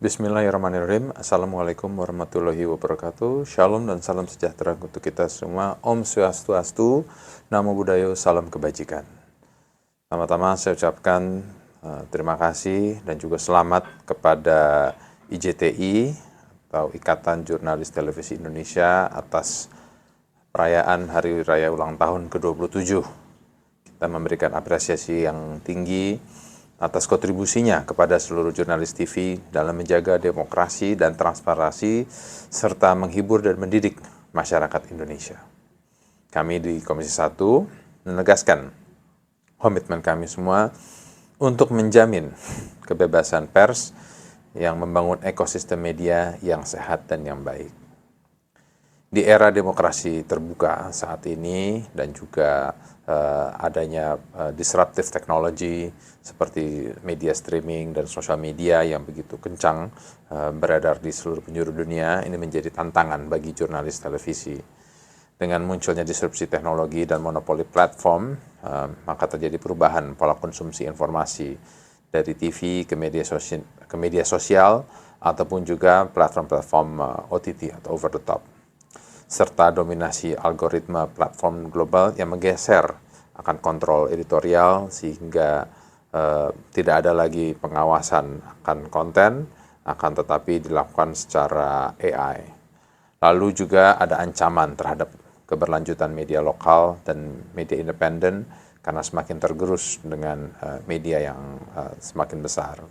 Bismillahirrahmanirrahim. Assalamualaikum warahmatullahi wabarakatuh. Shalom dan salam sejahtera untuk kita semua. Om Swastiastu, Namo Buddhaya, salam kebajikan. Pertama-tama saya ucapkan terima kasih dan juga selamat kepada IJTI atau Ikatan Jurnalis Televisi Indonesia atas perayaan Hari Raya Ulang Tahun ke-27. Kita memberikan apresiasi yang tinggi atas kontribusinya kepada seluruh jurnalis TV dalam menjaga demokrasi dan transparansi serta menghibur dan mendidik masyarakat Indonesia. Kami di Komisi 1 menegaskan komitmen kami semua untuk menjamin kebebasan pers yang membangun ekosistem media yang sehat dan yang baik. Di era demokrasi terbuka saat ini dan juga adanya disruptive technology seperti media streaming dan sosial media yang begitu kencang beredar di seluruh penjuru dunia, ini menjadi tantangan bagi jurnalis televisi. Dengan munculnya disrupsi teknologi dan monopoli platform, maka terjadi perubahan pola konsumsi informasi dari TV ke media sosial ataupun juga platform-platform OTT atau over the top, serta dominasi algoritma platform global yang menggeser akan kontrol editorial sehingga tidak ada lagi pengawasan akan konten, akan tetapi dilakukan secara AI. Lalu juga ada ancaman terhadap keberlanjutan media lokal dan media independen karena semakin tergerus dengan media yang semakin besar.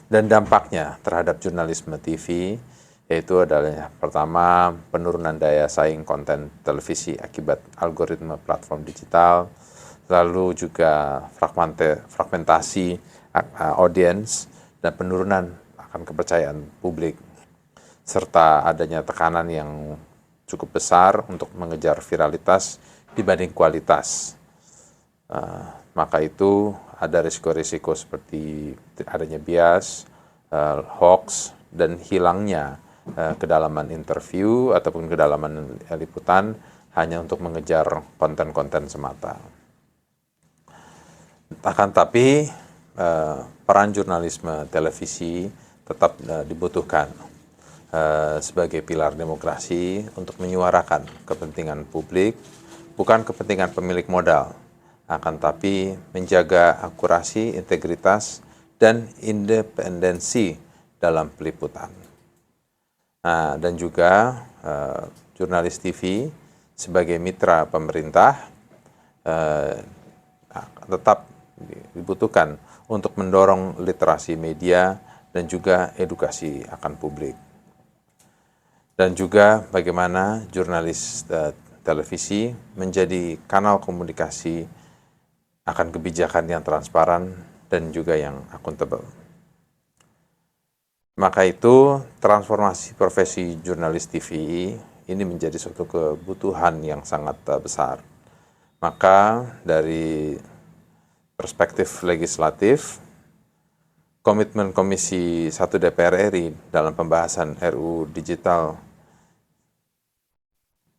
Dan dampaknya terhadap jurnalisme TV yaitu adalah pertama penurunan daya saing konten televisi akibat algoritma platform digital, lalu juga fragmentasi audiens dan penurunan akan kepercayaan publik, serta adanya tekanan yang cukup besar untuk mengejar viralitas dibanding kualitas. Maka itu ada risiko-risiko seperti adanya bias, hoax, dan hilangnya kedalaman interview ataupun kedalaman liputan hanya untuk mengejar konten-konten semata. Akan tapi peran jurnalisme televisi tetap dibutuhkan sebagai pilar demokrasi untuk menyuarakan kepentingan publik, bukan kepentingan pemilik modal, akan tapi menjaga akurasi, integritas, dan independensi dalam peliputan. Nah, dan juga jurnalis TV sebagai mitra pemerintah tetap dibutuhkan untuk mendorong literasi media dan juga edukasi akan publik. Dan juga bagaimana jurnalis televisi menjadi kanal komunikasi akan kebijakan yang transparan dan juga yang akuntabel. Maka itu transformasi profesi jurnalis TV ini menjadi suatu kebutuhan yang sangat besar. Maka dari perspektif legislatif, komitmen Komisi 1 DPR RI dalam pembahasan RUU Digital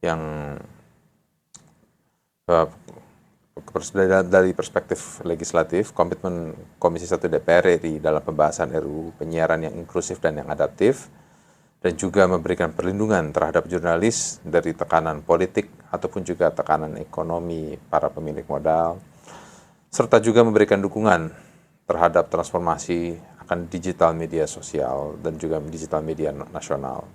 yang dari perspektif legislatif, komitmen Komisi 1 DPR RI dalam pembahasan RUU penyiaran yang inklusif dan yang adaptif, dan juga memberikan perlindungan terhadap jurnalis dari tekanan politik ataupun juga tekanan ekonomi para pemilik modal, serta juga memberikan dukungan terhadap transformasi akan digital media sosial dan juga digital media nasional.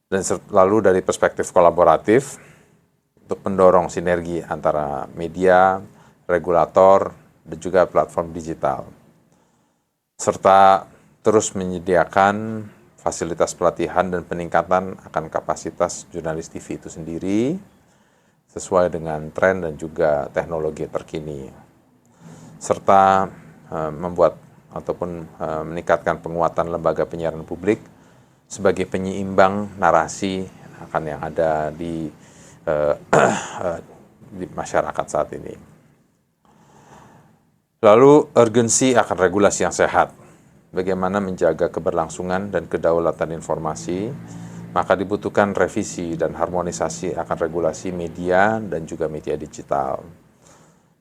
Dan lalu dari perspektif kolaboratif, untuk mendorong sinergi antara media, regulator, dan juga platform digital, serta terus menyediakan fasilitas pelatihan dan peningkatan akan kapasitas jurnalis TV itu sendiri, sesuai dengan tren dan juga teknologi terkini, serta membuat ataupun meningkatkan penguatan lembaga penyiaran publik sebagai penyeimbang narasi akan yang ada di masyarakat saat ini. Lalu urgensi akan regulasi yang sehat. Bagaimana menjaga keberlangsungan dan kedaulatan informasi, maka dibutuhkan revisi dan harmonisasi akan regulasi media dan juga media digital.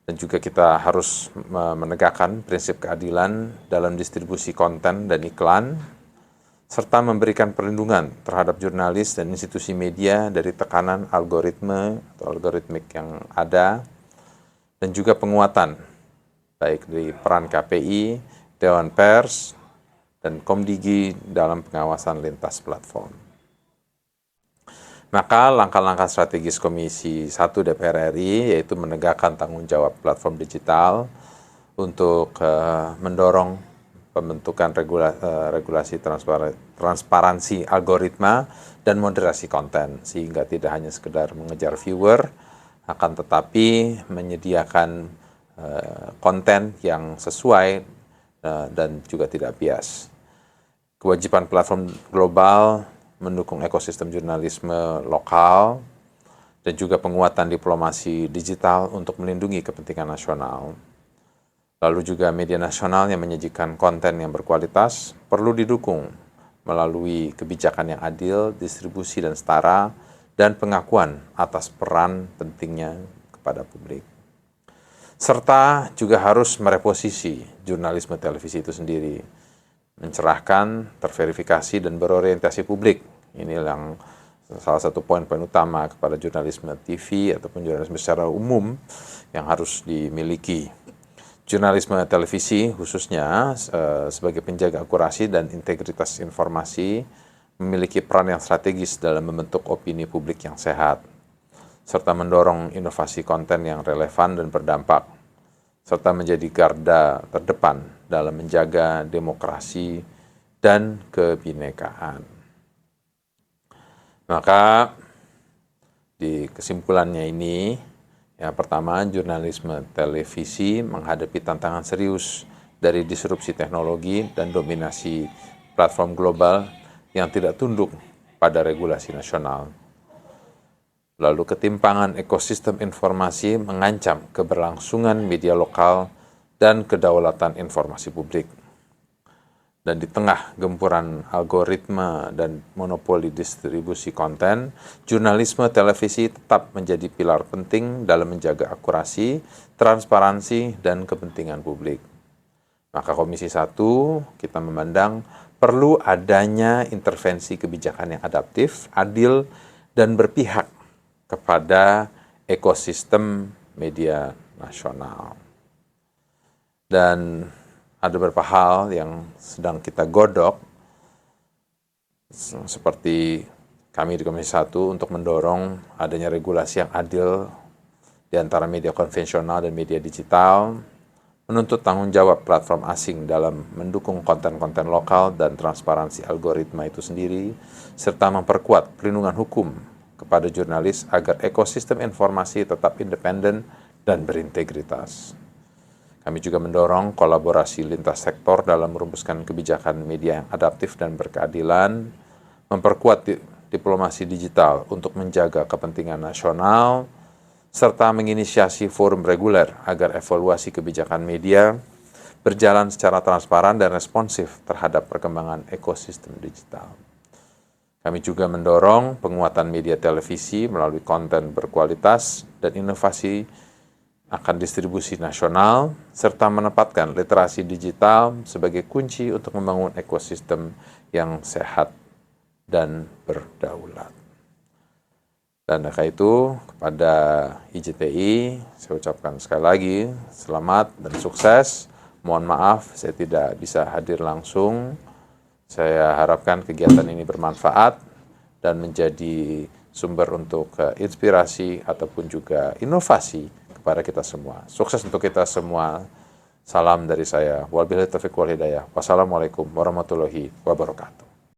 Dan juga kita harus menegakkan prinsip keadilan dalam distribusi konten dan iklan, serta memberikan perlindungan terhadap jurnalis dan institusi media dari tekanan algoritme atau algoritmik yang ada, dan juga penguatan baik dari peran KPI, Dewan Pers, dan Komdigi dalam pengawasan lintas platform. Maka langkah-langkah strategis Komisi 1 DPR RI yaitu menegakkan tanggung jawab platform digital untuk mendorong pembentukan regulasi transparansi algoritma dan moderasi konten, sehingga tidak hanya sekedar mengejar viewer, akan tetapi menyediakan konten yang sesuai dan juga tidak bias. Kewajiban platform global mendukung ekosistem jurnalisme lokal, dan juga penguatan diplomasi digital untuk melindungi kepentingan nasional. Lalu juga media nasional yang menyajikan konten yang berkualitas perlu didukung melalui kebijakan yang adil, distribusi dan setara, dan pengakuan atas peran pentingnya kepada publik. Serta juga harus mereposisi jurnalisme televisi itu sendiri, mencerahkan, terverifikasi, dan berorientasi publik. Ini yang salah satu poin-poin utama kepada jurnalisme TV ataupun jurnalisme secara umum yang harus dimiliki. Jurnalisme televisi khususnya sebagai penjaga akurasi dan integritas informasi memiliki peran yang strategis dalam membentuk opini publik yang sehat, serta mendorong inovasi konten yang relevan dan berdampak, serta menjadi garda terdepan dalam menjaga demokrasi dan kebinekaan. Maka di kesimpulannya ini, yang pertama, jurnalisme televisi menghadapi tantangan serius dari disrupsi teknologi dan dominasi platform global yang tidak tunduk pada regulasi nasional. Lalu ketimpangan ekosistem informasi mengancam keberlangsungan media lokal dan kedaulatan informasi publik. Dan di tengah gempuran algoritma dan monopoli distribusi konten, jurnalisme televisi tetap menjadi pilar penting dalam menjaga akurasi, transparansi, dan kepentingan publik. Maka Komisi 1 kita memandang perlu adanya intervensi kebijakan yang adaptif, adil, dan berpihak kepada ekosistem media nasional. Dan ada beberapa hal yang sedang kita godok, seperti kami di Komisi 1 untuk mendorong adanya regulasi yang adil di antara media konvensional dan media digital, menuntut tanggung jawab platform asing dalam mendukung konten-konten lokal dan transparansi algoritma itu sendiri, serta memperkuat perlindungan hukum kepada jurnalis agar ekosistem informasi tetap independen dan berintegritas. Kami juga mendorong kolaborasi lintas sektor dalam merumuskan kebijakan media yang adaptif dan berkeadilan, memperkuat diplomasi digital untuk menjaga kepentingan nasional, serta menginisiasi forum reguler agar evaluasi kebijakan media berjalan secara transparan dan responsif terhadap perkembangan ekosistem digital. Kami juga mendorong penguatan media televisi melalui konten berkualitas dan inovasi akan distribusi nasional, serta menempatkan literasi digital sebagai kunci untuk membangun ekosistem yang sehat dan berdaulat. Dan maka itu kepada IJTI saya ucapkan sekali lagi selamat dan sukses. Mohon maaf saya tidak bisa hadir langsung. Saya harapkan kegiatan ini bermanfaat dan menjadi sumber untuk inspirasi ataupun juga inovasi kepada kita semua. Sukses untuk kita semua. Salam dari saya. Wabillahi taufiq wal hidayah. Wassalamualaikum warahmatullahi wabarakatuh.